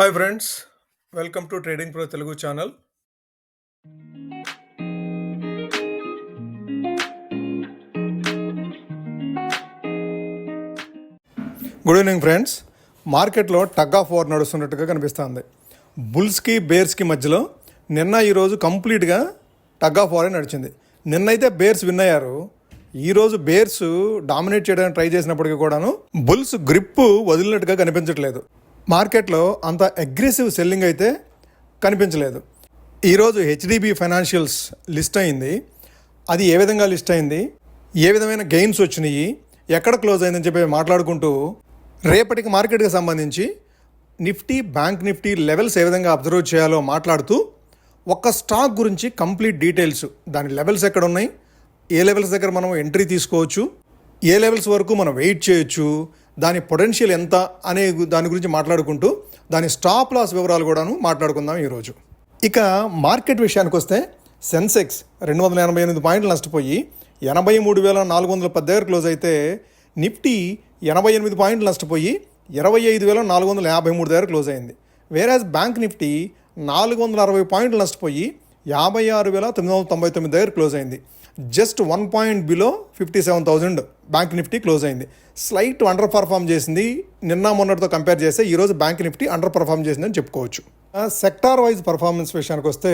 Hi friends, welcome to trading pro Telugu channel. Good evening friends. మార్కెట్లో tug of war నడుస్తున్నట్టుగా కనిపిస్తుంది. బుల్స్కి బేర్స్కి మధ్యలో ఈరోజు కంప్లీట్గా టగ్ ఆఫ్ వారే నడిచింది. నిన్నైతే బేర్స్ విన్ అయ్యారు. ఈరోజు బేర్స్ డామినేట్ చేయడానికి ట్రై చేసినప్పటికీ కూడాను బుల్స్ గ్రిప్ వదిలినట్టుగా కనిపించట్లేదు. మార్కెట్లో అంత అగ్రెసివ్ సెల్లింగ్ అయితే కనిపించలేదు. ఈరోజు హెచ్డిబి ఫైనాన్షియల్స్ లిస్ట్ అయింది. అది ఏ విధంగా లిస్ట్ అయింది, ఏ విధమైన గెయిన్స్ వచ్చినాయి, ఎక్కడ క్లోజ్ అయిందని చెప్పి మాట్లాడుకుంటూ రేపటికి మార్కెట్కి సంబంధించి నిఫ్టీ, బ్యాంక్ నిఫ్టీ లెవెల్స్ ఏ విధంగా అబ్జర్వ్ చేయాలో మాట్లాడుతూ ఒక్క స్టాక్ గురించి కంప్లీట్ డీటెయిల్స్, దాని లెవెల్స్ ఎక్కడ ఉన్నాయి, ఏ లెవెల్స్ దగ్గర మనం ఎంట్రీ తీసుకోవచ్చు, ఏ లెవెల్స్ వరకు మనం వెయిట్ చేయొచ్చు, దాని పొటెన్షియల్ ఎంత అనే దాని గురించి మాట్లాడుకుంటూ దాని స్టాప్ లాస్ వివరాలు కూడాను మాట్లాడుకుందాం ఈరోజు. ఇక మార్కెట్ విషయానికి వస్తే సెన్సెక్స్ 288 పాయింట్లు నష్టపోయి 83,410 దగ్గర క్లోజ్ అయితే, నిఫ్టీ 88 పాయింట్లు నష్టపోయి 25,453 దగ్గర క్లోజ్ అయింది. వేరాజ్ బ్యాంక్ నిఫ్టీ 460 పాయింట్లు నష్టపోయి 56,999 దగ్గర క్లోజ్ అయింది. Just 1 point below 57,000 bank Nifty close అయింది. స్లైట్ అండర్ పర్ఫామ్ చేసింది. నిన్న మొన్నటితో కంపేర్ చేస్తే ఈరోజు బ్యాంక్ నిఫ్టీ అండర్ పర్ఫామ్ చేసిందని చెప్పుకోవచ్చు. సెక్టార్ వైజ్ పర్ఫార్మెన్స్ విషయానికి వస్తే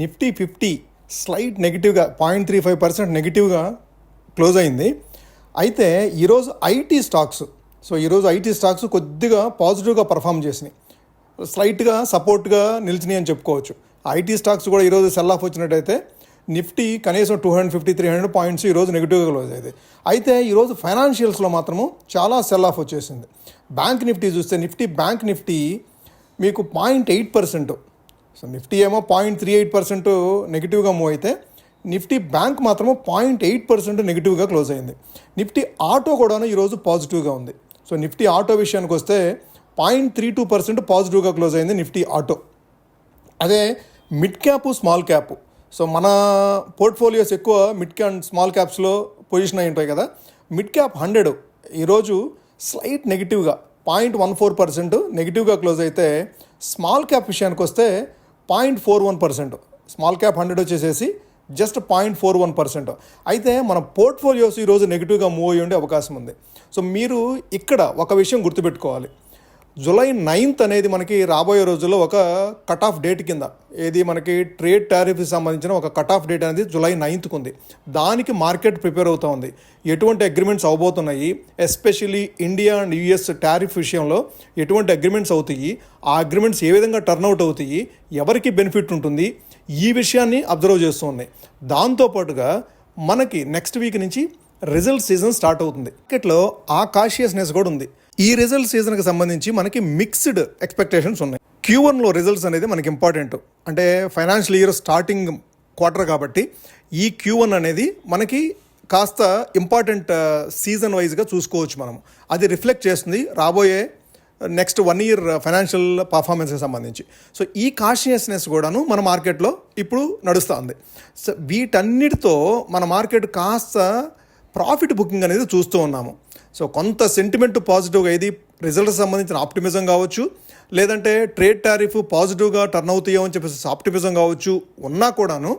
నిఫ్టీ 50 స్లైట్ నెగిటివ్గా 0.35% నెగిటివ్గా క్లోజ్ అయింది. అయితే ఈరోజు ఐటీ స్టాక్స్ కొద్దిగా పాజిటివ్గా పర్ఫామ్ చేసినాయి, స్లైట్గా సపోర్ట్గా నిలిచినాయి అని చెప్పుకోవచ్చు. ఐటీ స్టాక్స్ కూడా ఈరోజు సెల్ ఆఫ్ వచ్చినట్టయితే నిఫ్టీ కనీసం 250-300 పాయింట్స్ ఈరోజు నెగిటివ్గా క్లోజ్ అయింది. అయితే ఈరోజు ఫైనాన్షియల్స్లో మాత్రము చాలా సెల్ ఆఫ్ వచ్చేసింది. బ్యాంక్ నిఫ్టీ చూస్తే బ్యాంక్ నిఫ్టీ మీకు 0.8%, సో నిఫ్టీ ఏమో 0.38% నెగిటివ్గా మూవ్ అయితే నిఫ్టీ బ్యాంక్ మాత్రము 0.8% నెగిటివ్గా క్లోజ్ అయింది. నిఫ్టీ ఆటో కూడాను ఈరోజు పాజిటివ్గా ఉంది. సో నిఫ్టీ ఆటో విషయానికి వస్తే 0.32% పాజిటివ్గా క్లోజ్ అయింది నిఫ్టీ ఆటో. అదే mid cap, small cap, so మన పోర్ట్ఫోలియోస్ ఎక్కువ మిడ్ క్యాప్ అండ్ స్మాల్ క్యాప్స్లో పొజిషన్ అయి ఉంటాయి కదా. మిడ్ క్యాప్ 100 ఈరోజు స్లైట్ నెగిటివ్గా 0.14% నెగిటివ్గా క్లోజ్ అయితే, స్మాల్ క్యాప్ విషయానికి వస్తే 0.41%, స్మాల్ క్యాప్ 100 వచ్చేసేసి జస్ట్ 0.41%. అయితే మన పోర్ట్ఫోలియోస్ ఈరోజు నెగిటివ్గా మూవ్ అయ్యి ఉండే అవకాశం ఉంది. సో మీరు ఇక్కడ ఒక విషయం గుర్తుపెట్టుకోవాలి. జూలై 9th అనేది మనకి రాబోయే రోజుల్లో ఒక కట్ ఆఫ్ డేట్ కింద, ఏది మనకి ట్రేడ్ టారిఫ్కి సంబంధించిన ఒక కట్ ఆఫ్ డేట్ అనేది జూలై 9th ఉంది. దానికి మార్కెట్ ప్రిపేర్ అవుతూ ఉంది. ఎటువంటి అగ్రిమెంట్స్ అవబోతున్నాయి, especially India and US tariff విషయంలో ఎటువంటి అగ్రిమెంట్స్ అవుతాయి, ఆ అగ్రిమెంట్స్ ఏ విధంగా టర్న్అవుట్ అవుతాయి, ఎవరికి బెనిఫిట్ ఉంటుంది, ఈ విషయాన్ని అబ్జర్వ్ చేస్తూ ఉన్నాయి. దాంతోపాటుగా మనకి నెక్స్ట్ వీక్ నుంచి రిజల్ట్ సీజన్ స్టార్ట్ అవుతుంది. మార్కెట్లో ఆ కాషియస్నెస్ కూడా ఉంది. ఈ రిజల్ట్ సీజన్కి సంబంధించి మనకి మిక్స్డ్ ఎక్స్పెక్టేషన్స్ ఉన్నాయి. Q1లో రిజల్ట్స్ అనేది మనకి ఇంపార్టెంట్, అంటే ఫైనాన్షియల్ ఇయర్ స్టార్టింగ్ క్వార్టర్ కాబట్టి ఈ Q1 అనేది మనకి కాస్త ఇంపార్టెంట్ సీజన్ వైజ్గా చూసుకోవచ్చు మనం. అది రిఫ్లెక్ట్ చేస్తుంది రాబోయే నెక్స్ట్ 1 year ఫైనాన్షియల్ పర్ఫార్మెన్స్కి సంబంధించి. సో ఈ కాషియస్నెస్ కూడాను మన మార్కెట్లో ఇప్పుడు నడుస్తుంది. సో వీటన్నిటితో మన మార్కెట్ కాస్త ప్రాఫిట్ బుకింగ్ అనేది చూస్తూ ఉన్నాము. సో కొంత సెంటిమెంట్ పాజిటివ్గా, ఇది రిజల్ట్కి సంబంధించిన ఆప్టిమిజం కావచ్చు, లేదంటే ట్రేడ్ టారిఫ్ పాజిటివ్గా టర్న్ అవుతాయో అని చెప్పేసి ఆప్టిమిజం కావచ్చు, ఉన్నా కూడాను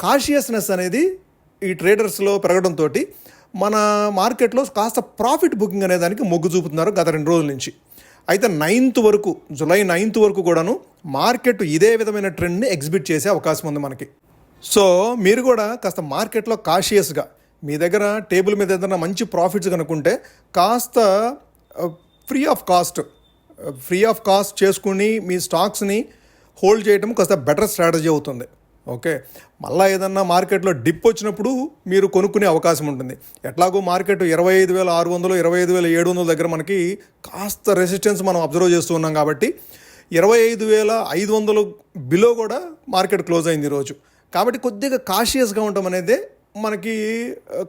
కాషియస్నెస్ అనేది ఈ ట్రేడర్స్లో పెరగడంతో మన మార్కెట్లో కాస్త ప్రాఫిట్ బుకింగ్ అనే దానికి మొగ్గు చూపుతున్నారు గత 2 రోజుల నుంచి. అయితే జూలై 9th వరకు కూడాను మార్కెట్ ఇదే విధమైన ట్రెండ్ని ఎగ్జిబిట్ చేసే అవకాశం ఉంది మనకి. సో మీరు కూడా కాస్త మార్కెట్లో కాషియస్గా, మీ దగ్గర టేబుల్ మీద ఏదైనా మంచి ప్రాఫిట్స్ కనుక్కుంటే కాస్త ఫ్రీ ఆఫ్ కాస్ట్ చేసుకుని మీ స్టాక్స్ని హోల్డ్ చేయడం కాస్త బెటర్ స్ట్రాటజీ అవుతుంది. ఓకే, మళ్ళీ ఏదన్నా మార్కెట్లో డిప్ వచ్చినప్పుడు మీరు కొనుక్కునే అవకాశం ఉంటుంది. ఎట్లాగో మార్కెట్ 25,600, 25,700 దగ్గర మనకి కాస్త రెసిస్టెన్స్ మనం అబ్జర్వ్ చేస్తూ ఉన్నాం కాబట్టి 25,500 బిలో కూడా మార్కెట్ క్లోజ్ అయింది ఈరోజు. కాబట్టి కొద్దిగా కాషియస్గా ఉండటం అనేది మనకి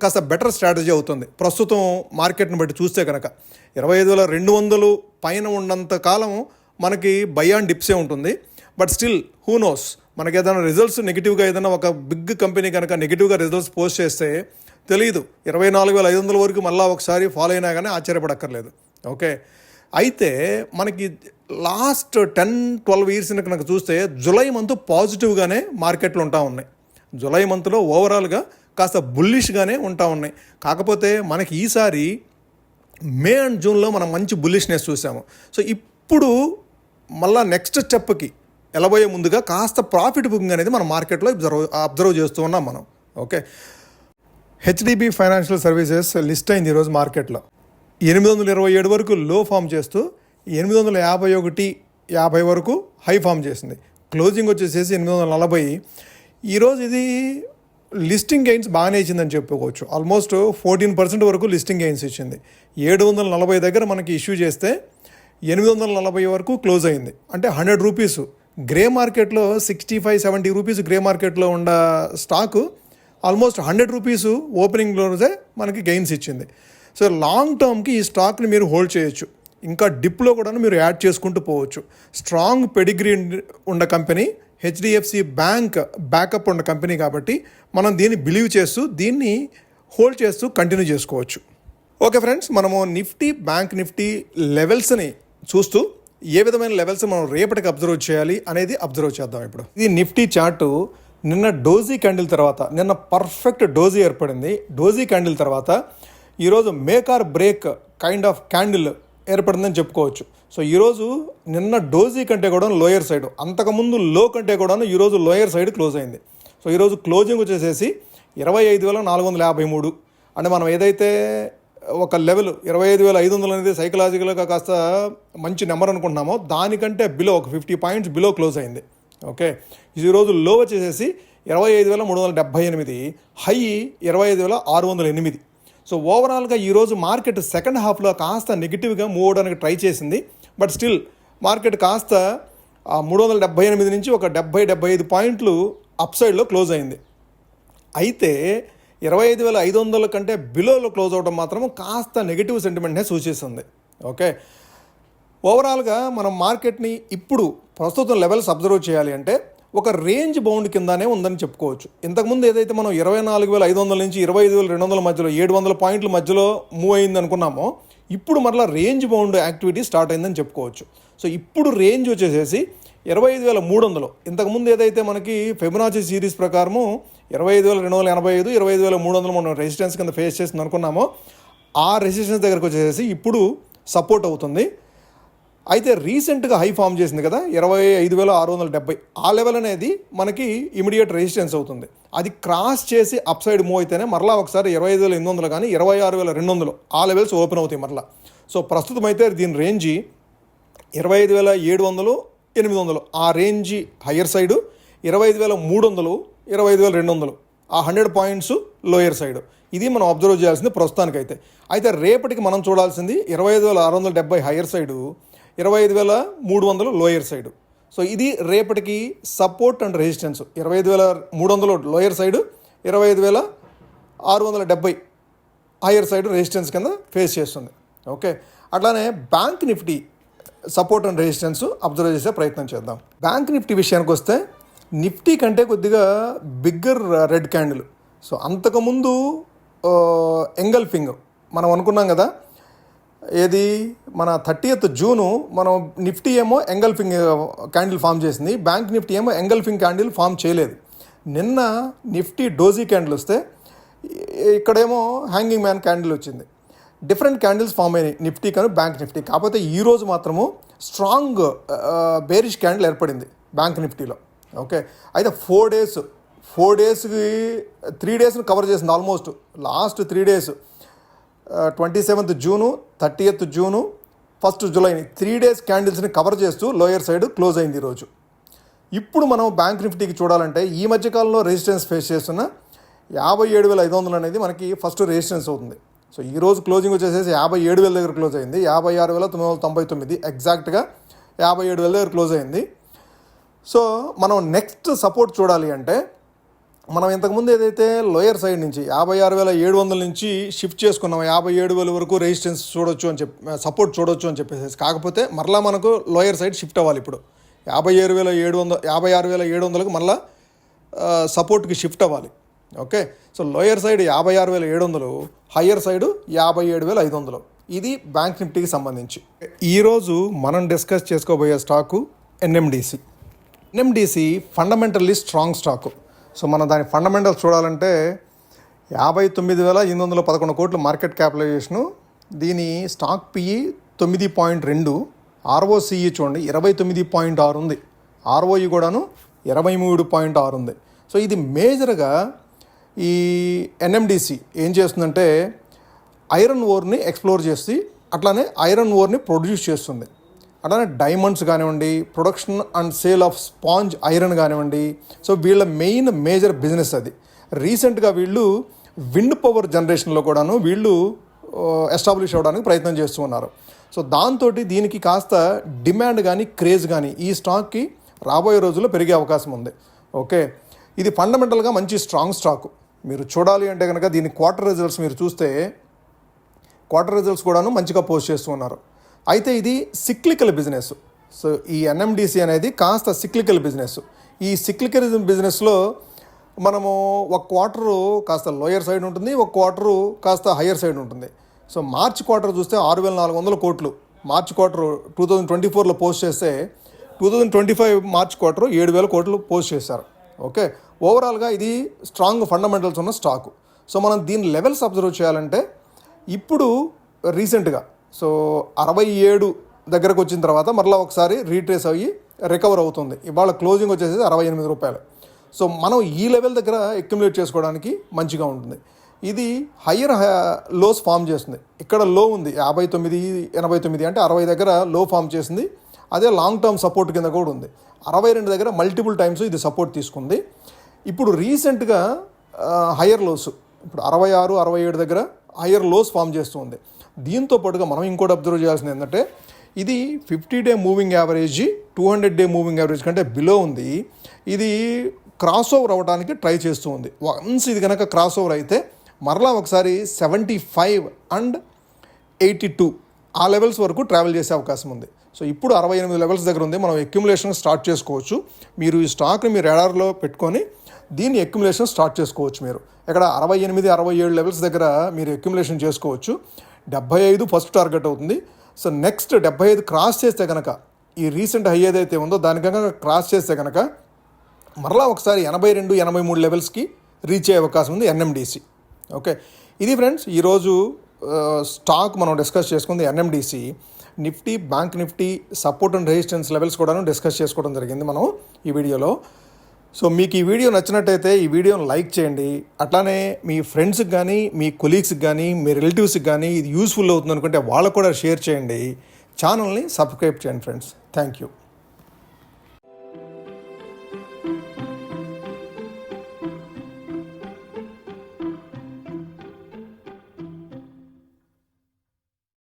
కాస్త బెటర్ స్ట్రాటజీ అవుతుంది ప్రస్తుతం మార్కెట్ని బట్టి చూస్తే కనుక. 25,200 పైన ఉన్నంత కాలం మనకి బై ఆన్ డిప్సే ఉంటుంది. బట్ స్టిల్ హూ నోస్, మనకి ఏదైనా రిజల్ట్స్ నెగిటివ్గా, ఏదైనా ఒక బిగ్ కంపెనీ కనుక నెగిటివ్గా రిజల్ట్స్ పోస్ట్ చేస్తే తెలియదు, 24,500 వరకు మళ్ళీ ఒకసారి ఫాలో అయినా కానీ ఆశ్చర్యపడక్కర్లేదు. ఓకే, అయితే మనకి లాస్ట్ 10-12 ఇయర్స్ కనుక చూస్తే జూలై మంత్ పాజిటివ్గానే మార్కెట్లు ఉంటా ఉన్నాయి. జూలై మంత్లో ఓవరాల్గా కాస్త బుల్లిష్గానే ఉంటా ఉన్నాయి. కాకపోతే మనకి ఈసారి మే అండ్ జూన్లో మనం మంచి బుల్లిష్నెస్ చూసాము. సో ఇప్పుడు మళ్ళీ నెక్స్ట్ స్టెప్కి వెళ్ళబోయే ముందుగా కాస్త ప్రాఫిట్ బుకింగ్ అనేది మన మార్కెట్లో అబ్జర్వ్ చేస్తూ ఉన్నాం మనం. Okay, HDB financial services list అయింది ఈరోజు మార్కెట్లో. 827 వరకు లో ఫామ్ చేస్తూ 851.50 వరకు హై ఫామ్ చేసింది. క్లోజింగ్ వచ్చేసేసి 840. ఈరోజు ఇది లిస్టింగ్ గెయిన్స్ బాగానే ఇచ్చిందని చెప్పుకోవచ్చు. ఆల్మోస్ట్ 14% వరకు లిస్టింగ్ గెయిన్స్ ఇచ్చింది. 740 దగ్గర మనకి ఇష్యూ చేస్తే 840 వరకు క్లోజ్ అయింది. అంటే 100 రూపీస్ గ్రే మార్కెట్లో 65-70 రూపీస్ గ్రే మార్కెట్లో ఉన్న స్టాకు ఆల్మోస్ట్ 100 రూపీస్ ఓపెనింగ్లోనే మనకి గెయిన్స్ ఇచ్చింది. సో లాంగ్ టర్మ్కి ఈ స్టాక్ని మీరు హోల్డ్ చేయొచ్చు. ఇంకా డిప్లో కూడా మీరు యాడ్ చేసుకుంటూ పోవచ్చు. స్ట్రాంగ్ పెడిగ్రీ ఉన్న కంపెనీ, హెచ్డిఎఫ్సి బ్యాంక్ బ్యాకప్ ఉన్న కంపెనీ కాబట్టి మనం దీన్ని బిలీవ్ చేస్తూ దీన్ని హోల్డ్ చేస్తూ కంటిన్యూ చేసుకోవచ్చు. ఓకే ఫ్రెండ్స్, మనము నిఫ్టీ, బ్యాంక్ నిఫ్టీ లెవెల్స్ని చూస్తూ ఏ విధమైన లెవెల్స్ మనం రేపటికి అబ్జర్వ్ చేయాలి అనేది అబ్జర్వ్ చేద్దాం. ఇప్పుడు ఇది నిఫ్టీ చార్టు. నిన్న డోజీ క్యాండిల్ తర్వాత, నిన్న పర్ఫెక్ట్ డోజీ ఏర్పడింది. డోజీ క్యాండిల్ తర్వాత ఈరోజు make or break kind of candle ఏర్పడిందని చెప్పుకోవచ్చు. సో ఈరోజు నిన్న డోజీ కంటే కూడా లోయర్ సైడ్, అంతకుముందు లో కంటే కూడా ఈరోజు లోయర్ సైడ్ క్లోజ్ అయింది. సో ఈరోజు క్లోజింగ్ వచ్చేసేసి 25,453. అంటే మనం ఏదైతే ఒక లెవెల్ 25,500 అనేది సైకలాజికల్గా కాస్త మంచి నెంబర్ అనుకుంటున్నామో దానికంటే బిలో ఒక 50 పాయింట్స్ బిలో క్లోజ్ అయింది. ఓకే, ఈరోజు లో వచ్చేసేసి 25,378, హై 25,608. సో ఓవరాల్గా ఈరోజు మార్కెట్ సెకండ్ హాఫ్లో కాస్త నెగిటివ్గా మూవ్ అవడానికి ట్రై చేసింది. బట్ స్టిల్ మార్కెట్ కాస్త 378 నుంచి ఒక 70-75 పాయింట్లు అప్ సైడ్లో క్లోజ్ అయింది. అయితే 25,500 కంటే బిలోలో క్లోజ్ అవడం మాత్రం కాస్త నెగిటివ్ సెంటిమెంట్నే సూచిస్తుంది. ఓకే, ఓవరాల్గా మనం మార్కెట్ని ఇప్పుడు ప్రస్తుతం లెవెల్స్ అబ్జర్వ్ చేయాలి అంటే ఒక రేంజ్ బౌండ్ కిందనే ఉందని చెప్పుకోవచ్చు. ఇంతకుముందు ఏదైతే మనం 24,500 నుంచి 25,200 మధ్యలో 700 పాయింట్ల మధ్యలో మూవ్ అయింది అనుకున్నామో, ఇప్పుడు మరలా రేంజ్ బౌండ్ యాక్టివిటీ స్టార్ట్ అయిందని చెప్పుకోవచ్చు. సో ఇప్పుడు రేంజ్ వచ్చేసేసి 25,300. ఇంతకుముందు ఏదైతే మనకి ఫిబొనాచి సిరీస్ ప్రకారము 25,285, 25,300 మనం రెసిస్టెన్స్ కింద ఫేస్ చేస్తుంది అనుకున్నామో, ఆ రెసిస్టెన్స్ దగ్గరకు వచ్చేసేసి ఇప్పుడు సపోర్ట్ అవుతుంది. అయితే రీసెంట్గా హై ఫామ్ చేసింది కదా 25,670, ఆ లెవెల్ అనేది మనకి ఇమీడియట్ రెసిస్టెన్స్ అవుతుంది. అది క్రాస్ చేసి అప్ సైడ్ మూవ్ అయితేనే మరలా ఒకసారి 25,800 కానీ 26,200 ఆ లెవెల్స్ ఓపెన్ అవుతాయి మరలా. సో ప్రస్తుతం అయితే దీని రేంజి 25,700, 800 ఆ రేంజి హయ్యర్ సైడు, 25,300, 25,200 ఆ 100 పాయింట్స్ లోయర్ సైడ్. ఇది మనం అబ్జర్వ్ చేయాల్సింది ప్రస్తుతానికైతే. అయితే రేపటికి మనం చూడాల్సింది 25,670 higher side, 25,300 lower side. So ఇది రేపటికి support and resistance. 25,300 lower side, 25,670 higher side resistance కింద ఫేస్ చేస్తుంది. ఓకే, అట్లానే bank Nifty support and resistance observe చేసే ప్రయత్నం చేద్దాం. బ్యాంక్ నిఫ్టీ విషయానికి వస్తే నిఫ్టీ కంటే కొద్దిగా బిగ్గర్ రెడ్ క్యాండిల్. సో అంతకుముందు ఎంగల్ఫింగ్ మనం అనుకున్నాం కదా, ఏది మన 30th జూను మనం నిఫ్టీ ఏమో ఎంగల్ఫింగ్ క్యాండిల్ ఫామ్ చేసింది, బ్యాంక్ నిఫ్టీ ఏమో ఎంగల్ఫింగ్ క్యాండిల్ ఫామ్ చేయలేదు. నిన్న నిఫ్టీ డోజీ క్యాండిల్ వస్తే ఇక్కడేమో హ్యాంగింగ్ మ్యాన్ క్యాండిల్ వచ్చింది. డిఫరెంట్ క్యాండిల్స్ ఫామ్ అయినాయి నిఫ్టీ కానీ బ్యాంక్ నిఫ్టీ. కాకపోతే ఈరోజు మాత్రము స్ట్రాంగ్ బేరిష్ క్యాండిల్ ఏర్పడింది బ్యాంక్ నిఫ్టీలో. ఓకే, అయితే 4 డేస్కి 3 డేస్ని కవర్ చేసింది. Almost last 3 days 27th June, 30th June, 1st జూలైని 3 డేస్ క్యాండిల్స్ని కవర్ చేస్తూ లోయర్ సైడ్ క్లోజ్ అయింది ఈరోజు. ఇప్పుడు మనం బ్యాంక్ నిఫ్టీకి చూడాలంటే ఈ మధ్యకాలంలో రెసిస్టెన్స్ ఫేస్ చేస్తున్న 57,500 అనేది మనకి ఫస్ట్ రెసిస్టెన్స్ అవుతుంది. సో ఈరోజు క్లోజింగ్ వచ్చేసేసి 57,000 దగ్గర క్లోజ్ అయింది. 56,999 ఎగ్జాక్ట్గా 57,000 దగ్గర క్లోజ్ అయింది. సో మనం నెక్స్ట్ సపోర్ట్ చూడాలి అంటే మనం ఇంతకుముందు ఏదైతే లోయర్ సైడ్ నుంచి 56,700 నుంచి షిఫ్ట్ చేసుకున్నాం, 57,000 వరకు రెసిస్టెన్స్ చూడొచ్చు అని సపోర్ట్ చూడొచ్చు అని చెప్పేసి. కాకపోతే మరలా మనకు లోయర్ సైడ్ షిఫ్ట్ అవ్వాలి. ఇప్పుడు 56,700కి మరలా సపోర్ట్కి షిఫ్ట్ అవ్వాలి. Okay, so lower side 56,700, higher side 57,500. ఇది బ్యాంక్ నిఫ్టీకి సంబంధించి. ఈరోజు మనం డిస్కస్ చేసుకోబోయే stock NMDC. NMDC fundamentally strong stock. So మనం దాని ఫండమెంటల్స్ చూడాలంటే 59,811 కోట్లు మార్కెట్ క్యాపిటలైజేషను, దీని స్టాక్ పిఈ 9.2, ఆర్ఓసిఈ చూడండి 29.6 ఉంది, ఆర్ఓఈ కూడాను 23.6 ఉంది. సో ఇది మేజర్గా ఈ ఎన్ఎండిసి ఏం చేస్తుందంటే ఐరన్ ఓర్ని ఎక్స్ప్లోర్ చేసి అట్లానే ఐరన్ ఓర్ని ప్రొడ్యూస్ చేస్తుంది. అట్లానే డైమండ్స్ కానివ్వండి, production and sale of sponge iron కానివ్వండి. సో వీళ్ళ మెయిన్ మేజర్ బిజినెస్ అది. రీసెంట్గా వీళ్ళు విండ్ పవర్ జనరేషన్లో కూడాను వీళ్ళు ఎస్టాబ్లిష్ అవ్వడానికి ప్రయత్నం చేస్తూ ఉన్నారు. సో దాంతో దీనికి కాస్త డిమాండ్ కానీ క్రేజ్ కానీ ఈ స్టాక్కి రాబోయే రోజుల్లో పెరిగే అవకాశం ఉంది. ఓకే, ఇది ఫండమెంటల్గా మంచి స్ట్రాంగ్ స్టాకు. మీరు చూడాలి అంటే కనుక దీని క్వార్టర్ రిజల్ట్స్ మీరు చూస్తే క్వార్టర్ రిజల్ట్స్ కూడాను మంచిగా పోస్ట్ చేస్తూ ఉన్నారు. అయితే ఇది సిక్లికల్ బిజినెస్. సో ఈ ఎన్ఎండిసి అనేది కాస్త సిక్లికల్ బిజినెస్. ఈ సిక్లికల్ బిజినెస్లో మనము ఒక క్వార్టరు కాస్త లోయర్ సైడ్ ఉంటుంది, ఒక క్వార్టరు కాస్త హయ్యర్ సైడ్ ఉంటుంది. సో మార్చ్ క్వార్టర్ చూస్తే 6,400 కోట్లు మార్చ్ క్వార్టర్ 2024లో పోస్ట్ చేస్తే 2025 మార్చ్ క్వార్టర్ 7,000 కోట్లు పోస్ట్ చేశారు. ఓకే, ఓవరాల్గా ఇది స్ట్రాంగ్ ఫండమెంటల్స్ ఉన్న స్టాకు. సో మనం దీని లెవెల్స్ అబ్జర్వ్ చేయాలంటే ఇప్పుడు రీసెంట్గా 67 దగ్గరకు వచ్చిన తర్వాత మరలా ఒకసారి రీట్రేస్ అయ్యి రికవర్ అవుతుంది. ఇవాళ క్లోజింగ్ వచ్చేసి 68 రూపాయలు. సో మనం ఈ లెవెల్ దగ్గర అక్యుములేట్ చేసుకోవడానికి మంచిగా ఉంటుంది. ఇది హయ్యర్ లోస్ ఫామ్ చేస్తుంది. ఇక్కడ లో ఉంది 59.89 అంటే 60 దగ్గర లో ఫామ్ చేసింది. అదే లాంగ్ టర్మ్ సపోర్ట్ కింద కూడా ఉంది. 62 దగ్గర మల్టిపుల్ టైమ్స్ ఇది సపోర్ట్ తీసుకుంది. ఇప్పుడు రీసెంట్గా హయ్యర్ లోస్ ఇప్పుడు 66, 67 దగ్గర హయ్యర్ లోస్ ఫామ్ చేస్తుంది. దీంతో పాటుగా మనం ఇంకోటి అబ్జర్వ్ చేయాల్సింది ఏంటంటే ఇది 50-డే మూవింగ్ యావరేజ్ 200-డే మూవింగ్ యావరేజ్ కంటే బిలో ఉంది. ఇది క్రాస్ ఓవర్ అవ్వడానికి ట్రై చేస్తూ ఉంది. వన్స్ ఇది కనుక క్రాస్ ఓవర్ అయితే మరలా ఒకసారి 75 అండ్ 82 ఆ లెవెల్స్ వరకు ట్రావెల్ చేసే అవకాశం ఉంది. సో ఇప్పుడు 68 లెవెల్స్ దగ్గర ఉంది. మనం అక్యుములేషన్ స్టార్ట్ చేసుకోవచ్చు. మీరు ఈ స్టాక్ని మీరు రాడార్లో పెట్టుకొని దీన్ని అక్యుములేషన్ స్టార్ట్ చేసుకోవచ్చు. మీరు ఇక్కడ 68, 67 లెవెల్స్ దగ్గర మీరు అక్యుములేషన్ చేసుకోవచ్చు. 75 ఫస్ట్ టార్గెట్ అవుతుంది. సో నెక్స్ట్ 75 క్రాస్ చేస్తే కనుక ఈ రీసెంట్ హై ఏదైతే ఉందో దానికన్నా క్రాస్ చేస్తే కనుక మరలా ఒకసారి 82, 83 లెవెల్స్కి రీచ్ అయ్యే అవకాశం ఉంది ఎన్ఎండిసి. ఓకే, ఇది ఫ్రెండ్స్ ఈరోజు స్టాక్ మనం డిస్కస్ చేసుకుంది NMDC. Nifty, bank Nifty support and resistance levels కూడా డిస్కస్ చేసుకోవడం జరిగింది మనం ఈ వీడియోలో. సో మీకు ఈ వీడియో నచ్చినట్టయితే ఈ వీడియోని లైక్ చేయండి. అట్లానే మీ ఫ్రెండ్స్కి కానీ, మీ కొలీగ్స్కి కానీ, మీ రిలేటివ్స్కి కానీ ఇది యూస్ఫుల్ అవుతుంది అనుకుంటే వాళ్ళకు కూడా షేర్ చేయండి. ఛానల్ని సబ్స్క్రైబ్ చేయండి ఫ్రెండ్స్. Thank you.